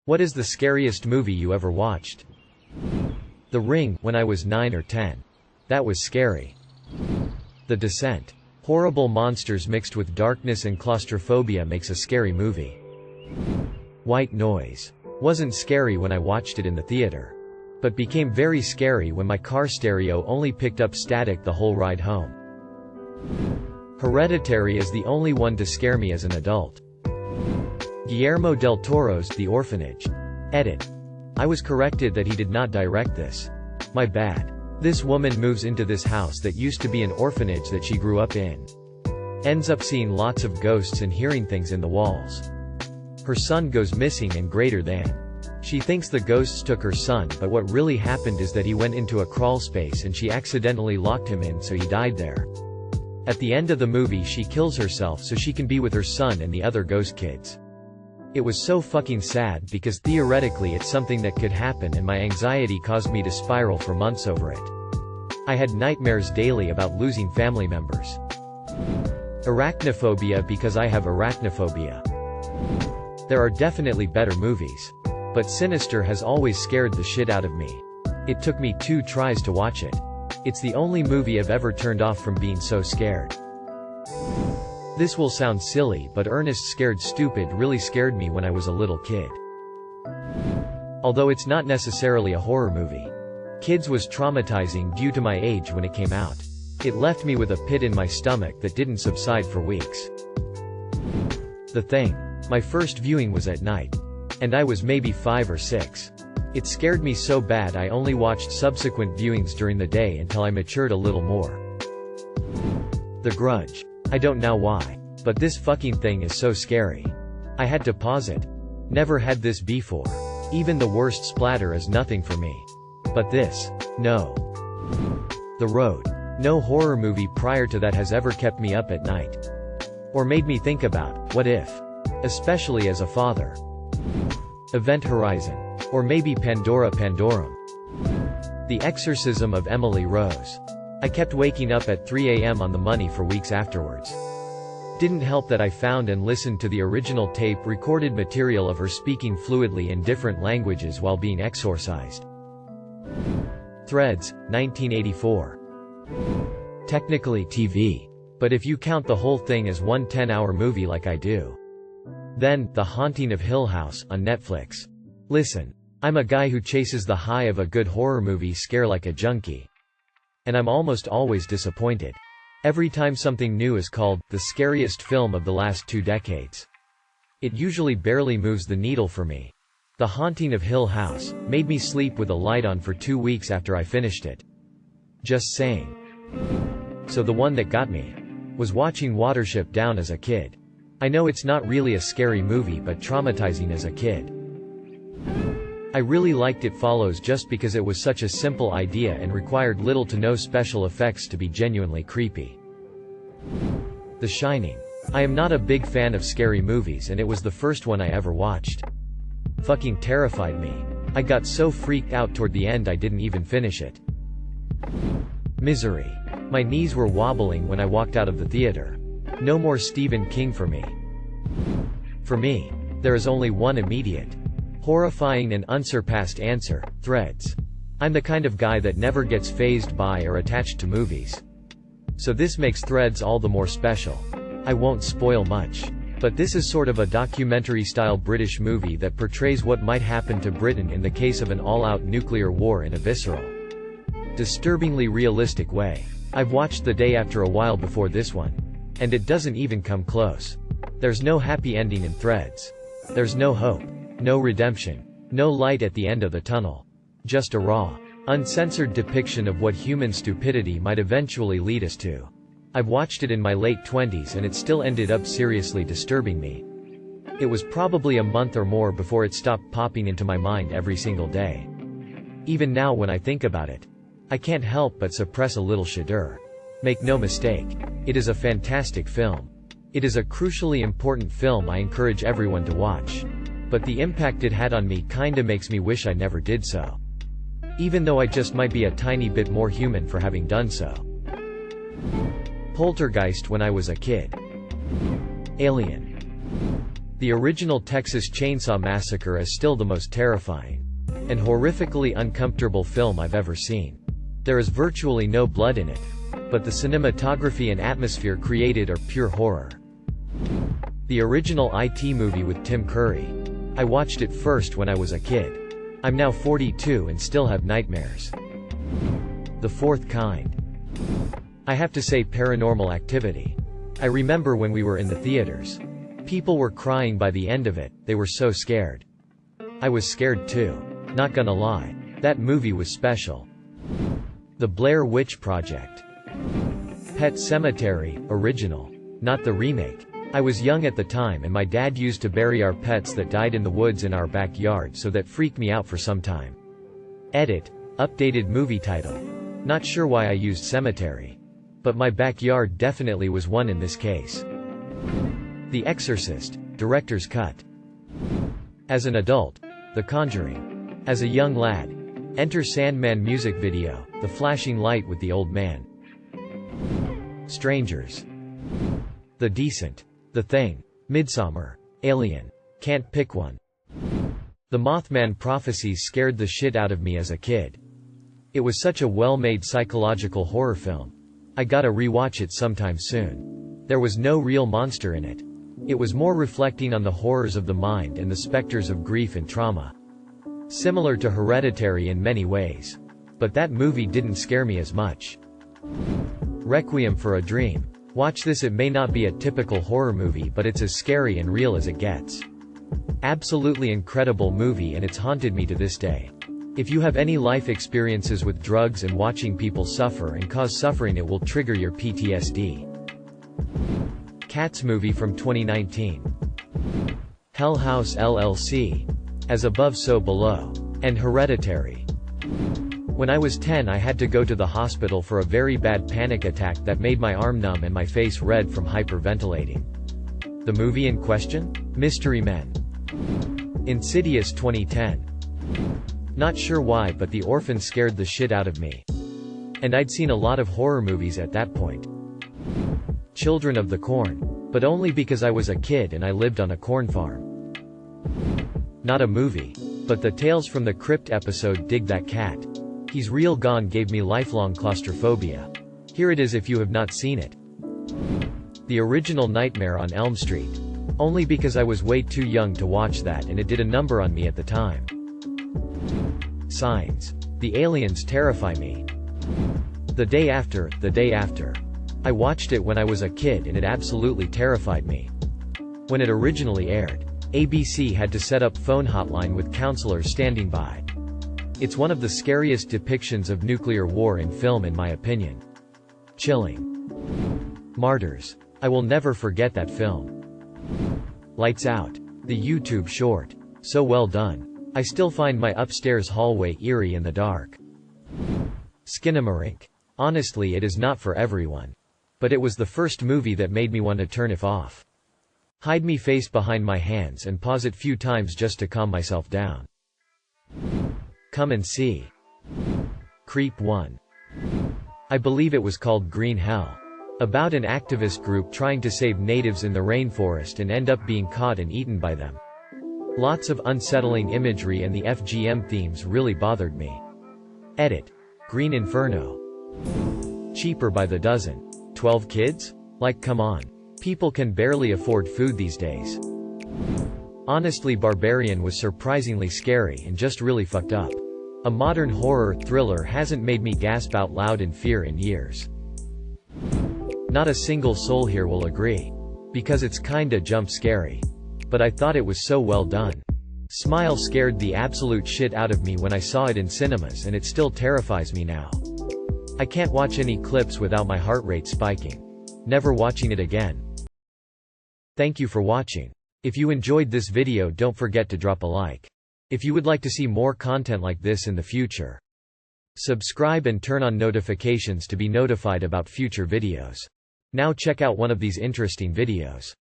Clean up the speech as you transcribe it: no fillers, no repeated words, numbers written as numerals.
What is the scariest movie you ever watched? The Ring, when I was 9 or 10. That was scary. The Descent. Horrible monsters mixed with darkness and claustrophobia makes a scary movie. White Noise. Wasn't scary when I watched it in the theater, but became very scary when my car stereo only picked up static the whole ride home. Hereditary is the only one to scare me as an adult. Guillermo del Toro's The Orphanage. Edit. I was corrected that he did not direct this. My bad. This woman moves into this house that used to be an orphanage that she grew up in. Ends up seeing lots of ghosts and hearing things in the walls. Her son goes missing and greater than. She thinks the ghosts took her son, but what really happened is that he went into a crawl space and she accidentally locked him in, so he died there. At the end of the movie she kills herself so she can be with her son and the other ghost kids. It was so fucking sad because theoretically it's something that could happen and my anxiety caused me to spiral for months over it. I had nightmares daily about losing family members. Arachnophobia because I have arachnophobia. There are definitely better movies. But Sinister has always scared the shit out of me. It took me 2 tries to watch it. It's the only movie I've ever turned off from being so scared. This will sound silly, but Ernest Scared Stupid really scared me when I was a little kid. Although it's not necessarily a horror movie. Kids was traumatizing due to my age when it came out. It left me with a pit in my stomach that didn't subside for weeks. The Thing. My first viewing was at night. And I was maybe 5 or 6. It scared me so bad I only watched subsequent viewings during the day until I matured a little more. The Grudge. I don't know why, but this fucking thing is so scary. I had to pause it. Never had this before. Even the worst splatter is nothing for me. But this, no. The Road. No horror movie prior to that has ever kept me up at night. Or made me think about, what if? Especially as a father. Event Horizon. Or maybe Pandora Pandorum. The Exorcism of Emily Rose. I kept waking up at 3 a.m. on the money for weeks afterwards. Didn't help that I found and listened to the original tape recorded material of her speaking fluidly in different languages while being exorcised. Threads, 1984. Technically TV. But if you count the whole thing as one 10-hour movie like I do. Then, The Haunting of Hill House, on Netflix. Listen. I'm a guy who chases the high of a good horror movie scare like a junkie. And I'm almost always disappointed. Every time something new is called the scariest film of the last 2 decades. It usually barely moves the needle for me. The Haunting of Hill House made me sleep with a light on for 2 weeks after I finished it. Just saying. So the one that got me was watching Watership Down as a kid. I know it's not really a scary movie but traumatizing as a kid. I really liked It Follows just because it was such a simple idea and required little to no special effects to be genuinely creepy. The Shining. I am not a big fan of scary movies and it was the first one I ever watched. Fucking terrified me. I got so freaked out toward the end I didn't even finish it. Misery. My knees were wobbling when I walked out of the theater. No more Stephen King for me. For me, there is only one immediate, horrifying and unsurpassed answer: Threads. I'm the kind of guy that never gets fazed by or attached to movies. So this makes Threads all the more special. I won't spoil much. But this is sort of a documentary-style British movie that portrays what might happen to Britain in the case of an all-out nuclear war in a visceral, disturbingly realistic way. I've watched The Day After a while before this one. And it doesn't even come close. There's no happy ending in Threads. There's no hope. No redemption. No light at the end of the tunnel. Just a raw, uncensored depiction of what human stupidity might eventually lead us to. I've watched it in my late 20s and it still ended up seriously disturbing me. It was probably a month or more before it stopped popping into my mind every single day. Even now when I think about it, I can't help but suppress a little shudder. Make no mistake, it is a fantastic film. It is a crucially important film I encourage everyone to watch. But the impact it had on me kinda makes me wish I never did so. Even though I just might be a tiny bit more human for having done so. Poltergeist when I was a kid. Alien. The original Texas Chainsaw Massacre is still the most terrifying and horrifically uncomfortable film I've ever seen. There is virtually no blood in it, but the cinematography and atmosphere created are pure horror. The original IT movie with Tim Curry. I watched it first when I was a kid. I'm now 42 and still have nightmares. The Fourth Kind. I have to say Paranormal Activity. I remember when we were in the theaters. People were crying by the end of it, they were so scared. I was scared too. Not gonna lie. That movie was special. The Blair Witch Project. Pet Sematary, original. Not the remake. I was young at the time and my dad used to bury our pets that died in the woods in our backyard, so that freaked me out for some time. Edit. Updated movie title. Not sure why I used cemetery. But my backyard definitely was one in this case. The Exorcist, Director's Cut. As an adult, The Conjuring. As a young lad, enter Sandman music video, the flashing light with the old man. Strangers. The Decent. The Thing. Midsommar. Alien. Can't pick one. The Mothman Prophecies scared the shit out of me as a kid. It was such a well-made psychological horror film. I gotta rewatch it sometime soon. There was no real monster in it. It was more reflecting on the horrors of the mind and the specters of grief and trauma. Similar to Hereditary in many ways. But that movie didn't scare me as much. Requiem for a Dream. Watch this, it may not be a typical horror movie, but it's as scary and real as it gets. Absolutely incredible movie, and it's haunted me to this day. If you have any life experiences with drugs and watching people suffer and cause suffering, it will trigger your PTSD. Cats movie from 2019. Hell House LLC. As Above So Below. And Hereditary. When I was 10, I had to go to the hospital for a very bad panic attack that made my arm numb and my face red from hyperventilating. The movie in question? Mystery Men. Insidious 2010. Not sure why, but The Orphan scared the shit out of me. And I'd seen a lot of horror movies at that point. Children of the Corn. But only because I was a kid and I lived on a corn farm. Not a movie. But the Tales from the Crypt episode Dig That Cat. He's Real Gone gave me lifelong claustrophobia. Here it is if you have not seen it. The original Nightmare on Elm Street. Only because I was way too young to watch that and it did a number on me at the time. Signs. The aliens terrify me. The Day After. I watched it when I was a kid and it absolutely terrified me. When it originally aired, ABC had to set up phone hotline with counselors standing by. It's one of the scariest depictions of nuclear war in film in my opinion. Chilling. Martyrs. I will never forget that film. Lights Out. The YouTube short. So well done. I still find my upstairs hallway eerie in the dark. Skinamarink. Honestly, it is not for everyone. But it was the first movie that made me want to turn it off. Hide me face behind my hands and pause it few times just to calm myself down. Come and See. Creep 1. I believe it was called Green Hell. About an activist group trying to save natives in the rainforest and end up being caught and eaten by them. Lots of unsettling imagery and the FGM themes really bothered me. Edit. Green Inferno. Cheaper by the dozen. 12 kids? Like, come on. People can barely afford food these days. Honestly, Barbarian was surprisingly scary and just really fucked up. A modern horror thriller hasn't made me gasp out loud in fear in years. Not a single soul here will agree. Because it's kinda jump scary. But I thought it was so well done. Smile scared the absolute shit out of me when I saw it in cinemas, and it still terrifies me now. I can't watch any clips without my heart rate spiking. Never watching it again. Thank you for watching. If you enjoyed this video, don't forget to drop a like. If you would like to see more content like this in the future, subscribe and turn on notifications to be notified about future videos. Now check out one of these interesting videos.